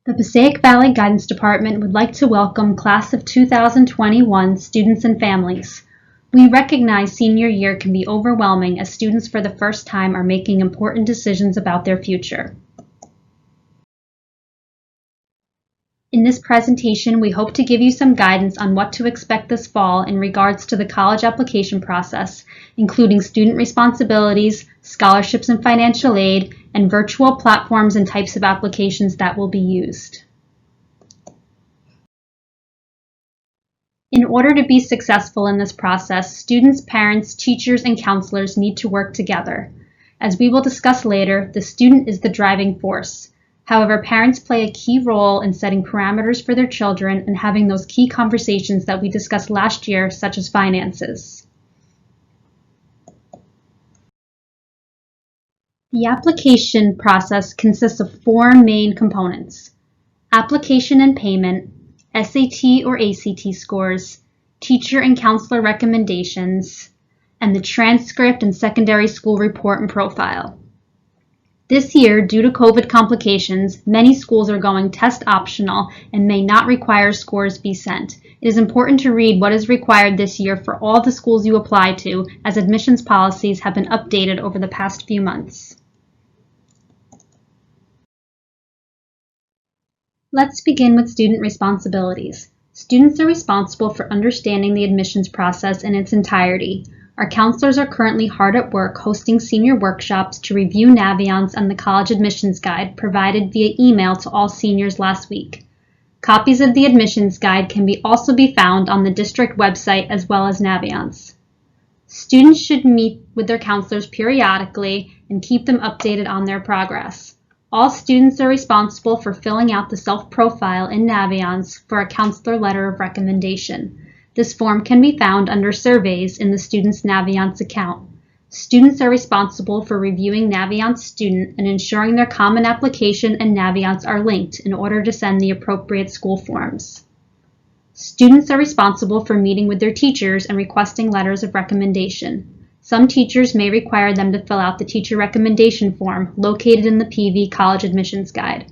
The Passaic Valley Guidance Department would like to welcome Class of 2021 students and families. We recognize senior year can be overwhelming as students for the first time are making important decisions about their future. In this presentation, we hope to give you some guidance on what to expect this fall in regards to the college application process, including student responsibilities, scholarships and financial aid, and virtual platforms and types of applications that will be used. In order to be successful in this process, students, parents, teachers, and counselors need to work together. As we will discuss later, the student is the driving force. However, parents play a key role in setting parameters for their children and having those key conversations that we discussed last year, such as finances. The application process consists of four main components: application and payment, SAT or ACT scores, teacher and counselor recommendations, and the transcript and secondary school report and profile. This year, due to COVID complications, many schools are going test optional and may not require scores be sent. It is important to read what is required this year for all the schools you apply to, as admissions policies have been updated over the past few months. Let's begin with student responsibilities. Students are responsible for understanding the admissions process in its entirety. Our counselors are currently hard at work hosting senior workshops to review NAVIANCE and the college admissions guide provided via email to all seniors last week. Copies of the admissions guide can also be found on the district website as well as NAVIANCE. Students should meet with their counselors periodically and keep them updated on their progress. All students are responsible for filling out the self-profile in NAVIANCE for a counselor letter of recommendation. This form can be found under Surveys in the student's NAVIANCE account. Students are responsible for reviewing NAVIANCE student and ensuring their common application and NAVIANCE are linked in order to send the appropriate school forms. Students are responsible for meeting with their teachers and requesting letters of recommendation. Some teachers may require them to fill out the teacher recommendation form located in the PV College Admissions Guide.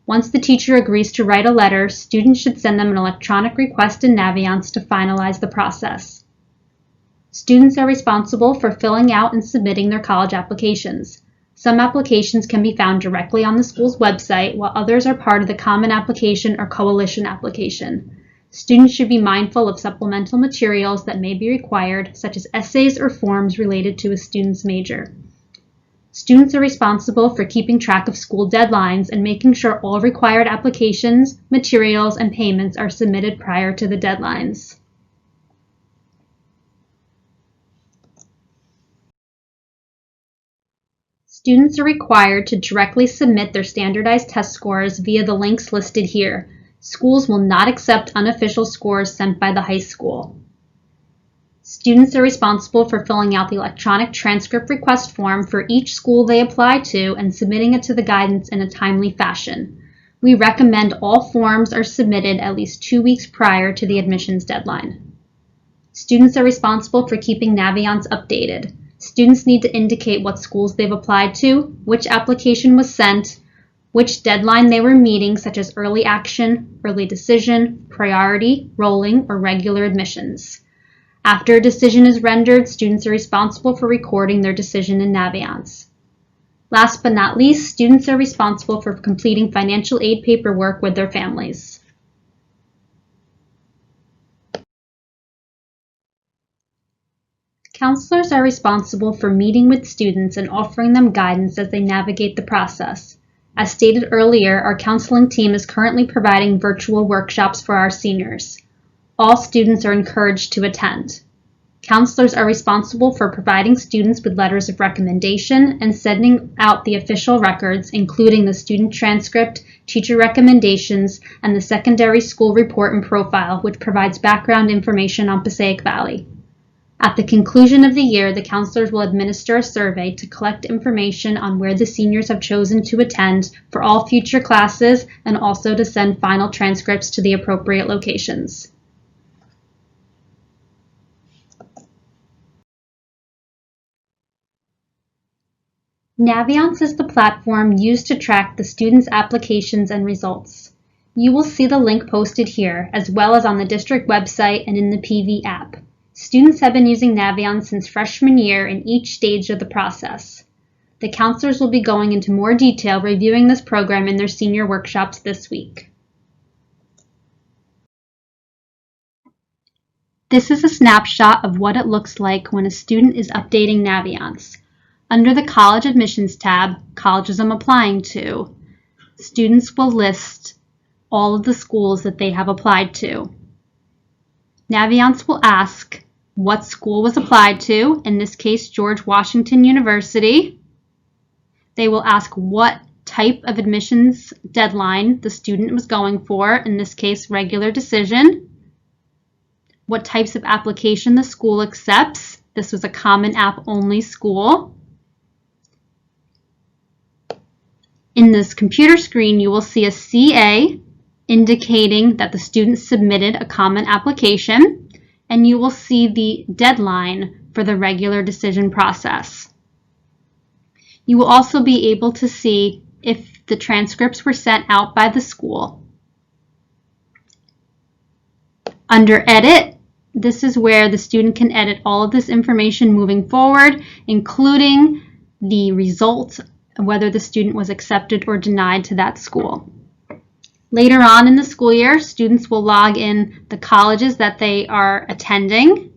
Once the teacher agrees to write a letter, students should send them an electronic request in NAVIANCE to finalize the process. Students are responsible for filling out and submitting their college applications. Some applications can be found directly on the school's website, while others are part of the Common Application or Coalition application. Students should be mindful of supplemental materials that may be required, such as essays or forms related to a student's major. Students are responsible for keeping track of school deadlines and making sure all required applications, materials, and payments are submitted prior to the deadlines. Students are required to directly submit their standardized test scores via the links listed here. Schools will not accept unofficial scores sent by the high school. Students are responsible for filling out the electronic transcript request form for each school they apply to and submitting it to the guidance in a timely fashion. We recommend all forms are submitted at least 2 weeks prior to the admissions deadline. Students are responsible for keeping NAVIANCE updated. Students need to indicate what schools they've applied to, which application was sent, which deadline they were meeting, such as early action, early decision, priority, rolling, or regular admissions. After a decision is rendered, students are responsible for recording their decision in NAVIANCE. Last but not least, students are responsible for completing financial aid paperwork with their families. Counselors are responsible for meeting with students and offering them guidance as they navigate the process. As stated earlier, our counseling team is currently providing virtual workshops for our seniors. All students are encouraged to attend. Counselors are responsible for providing students with letters of recommendation and sending out the official records, including the student transcript, teacher recommendations, and the secondary school report and profile, which provides background information on Passaic Valley. At the conclusion of the year, the counselors will administer a survey to collect information on where the seniors have chosen to attend for all future classes and also to send final transcripts to the appropriate locations. NAVIANCE is the platform used to track the students' applications and results. You will see the link posted here, as well as on the district website and in the PV app. Students have been using NAVIANCE since freshman year in each stage of the process. The counselors will be going into more detail reviewing this program in their senior workshops this week. This is a snapshot of what it looks like when a student is updating NAVIANCE. Under the College Admissions tab, Colleges I'm applying to, students will list all of the schools that they have applied to. NAVIANCE will ask what school was applied to, in this case George Washington University. They will ask what type of admissions deadline the student was going for, in this case regular decision. What types of application the school accepts. This was a Common App only school. In this computer screen, you will see a CA indicating that the student submitted a common application, and you will see the deadline for the regular decision process. You will also be able to see if the transcripts were sent out by the school. Under Edit, this is where the student can edit all of this information moving forward, including the results, whether the student was accepted or denied to that school. Later on in the school year, students will log in the colleges that they are attending.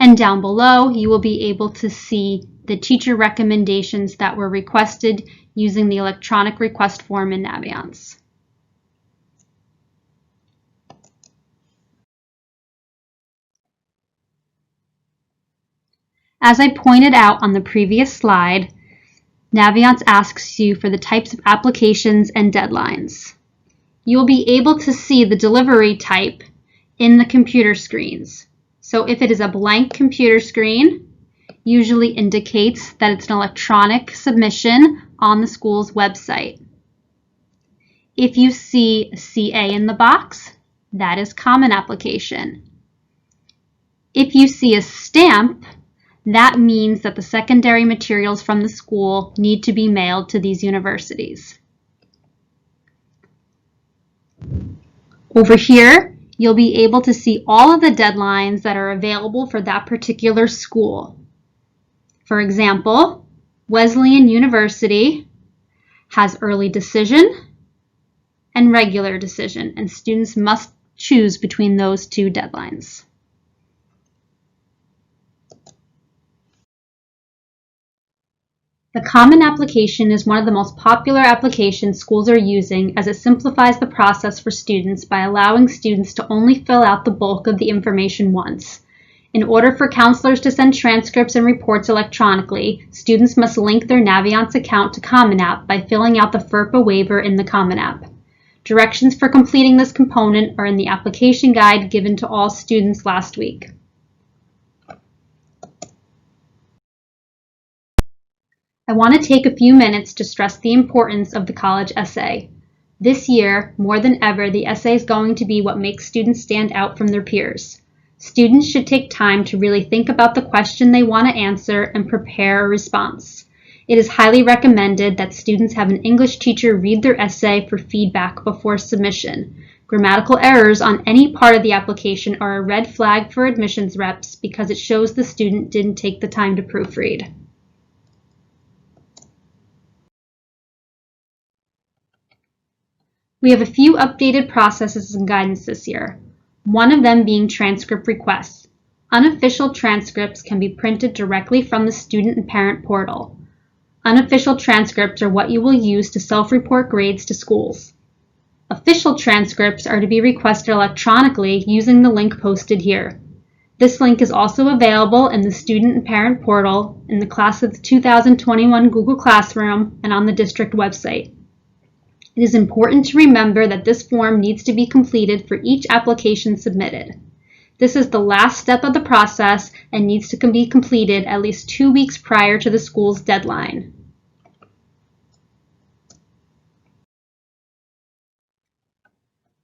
And down below, you will be able to see the teacher recommendations that were requested using the electronic request form in NAVIANCE. As I pointed out on the previous slide, NAVIANCE asks you for the types of applications and deadlines. You will be able to see the delivery type in the computer screens. So if it is a blank computer screen, usually indicates that it's an electronic submission on the school's website. If you see a CA in the box, that is common application. If you see a stamp, that means that the secondary materials from the school need to be mailed to these universities. Over here, you'll be able to see all of the deadlines that are available for that particular school. For example, Wesleyan University has early decision and regular decision, and students must choose between those two deadlines. The Common Application is one of the most popular applications schools are using, as it simplifies the process for students by allowing students to only fill out the bulk of the information once. In order for counselors to send transcripts and reports electronically, students must link their NAVIANCE account to Common App by filling out the FERPA waiver in the Common App. Directions for completing this component are in the application guide given to all students last week. I want to take a few minutes to stress the importance of the college essay. This year, more than ever, the essay is going to be what makes students stand out from their peers. Students should take time to really think about the question they want to answer and prepare a response. It is highly recommended that students have an English teacher read their essay for feedback before submission. Grammatical errors on any part of the application are a red flag for admissions reps because it shows the student didn't take the time to proofread. We have a few updated processes and guidance this year, one of them being transcript requests. Unofficial transcripts can be printed directly from the student and parent portal. Unofficial transcripts are what you will use to self-report grades to schools. Official transcripts are to be requested electronically using the link posted here. This link is also available in the student and parent portal, in the Class of 2021 Google Classroom, and on the district website. It is important to remember that this form needs to be completed for each application submitted. This is the last step of the process and needs to be completed at least 2 weeks prior to the school's deadline.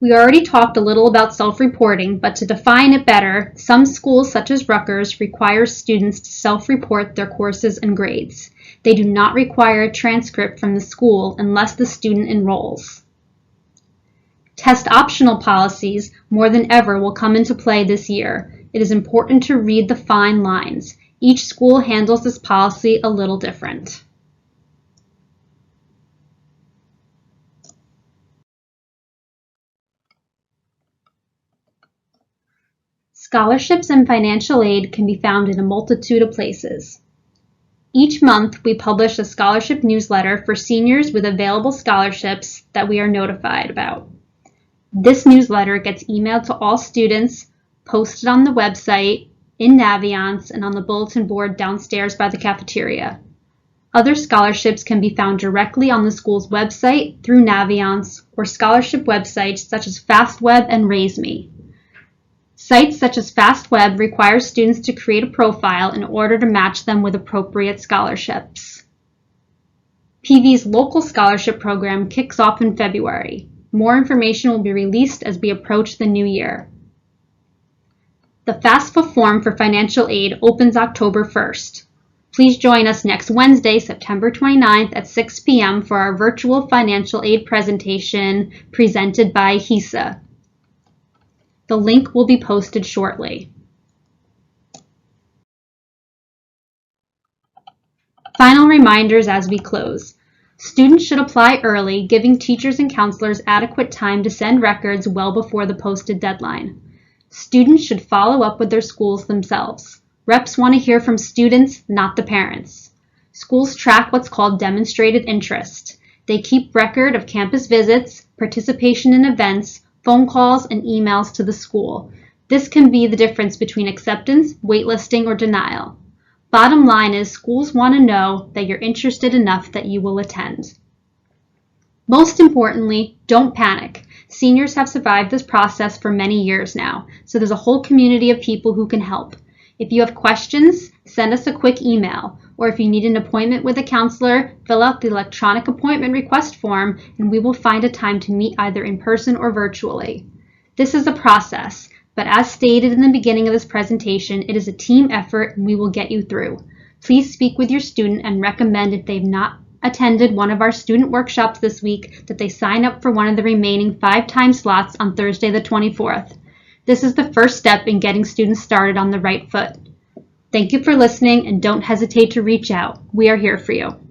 We already talked a little about self-reporting, but to define it better, some schools such as Rutgers require students to self-report their courses and grades. They do not require a transcript from the school unless the student enrolls. Test optional policies, more than ever, will come into play this year. It is important to read the fine lines. Each school handles this policy a little different. Scholarships and financial aid can be found in a multitude of places. Each month, we publish a scholarship newsletter for seniors with available scholarships that we are notified about. This newsletter gets emailed to all students, posted on the website, in NAVIANCE, and on the bulletin board downstairs by the cafeteria. Other scholarships can be found directly on the school's website through NAVIANCE or scholarship websites such as FastWeb and RaiseMe. Sites such as FastWeb require students to create a profile in order to match them with appropriate scholarships. PV's local scholarship program kicks off in February. More information will be released as we approach the new year. The FAFSA form for financial aid opens October 1st. Please join us next Wednesday, September 29th at 6 p.m. for our virtual financial aid presentation presented by HISA. The link will be posted shortly. Final reminders as we close. Students should apply early, giving teachers and counselors adequate time to send records well before the posted deadline. Students should follow up with their schools themselves. Reps want to hear from students, not the parents. Schools track what's called demonstrated interest. They keep record of campus visits, participation in events, phone calls, and emails to the school. This can be the difference between acceptance, waitlisting, or denial. Bottom line is schools want to know that you're interested enough that you will attend. Most importantly, don't panic. Seniors have survived this process for many years now, so there's a whole community of people who can help. If you have questions, send us a quick email, or if you need an appointment with a counselor, fill out the electronic appointment request form and we will find a time to meet either in person or virtually. This is a process, but as stated in the beginning of this presentation, it is a team effort and we will get you through. Please speak with your student and recommend if they've not attended one of our student workshops this week that they sign up for one of the remaining 5 time slots on Thursday the 24th. This is the first step in getting students started on the right foot. Thank you for listening and don't hesitate to reach out. We are here for you.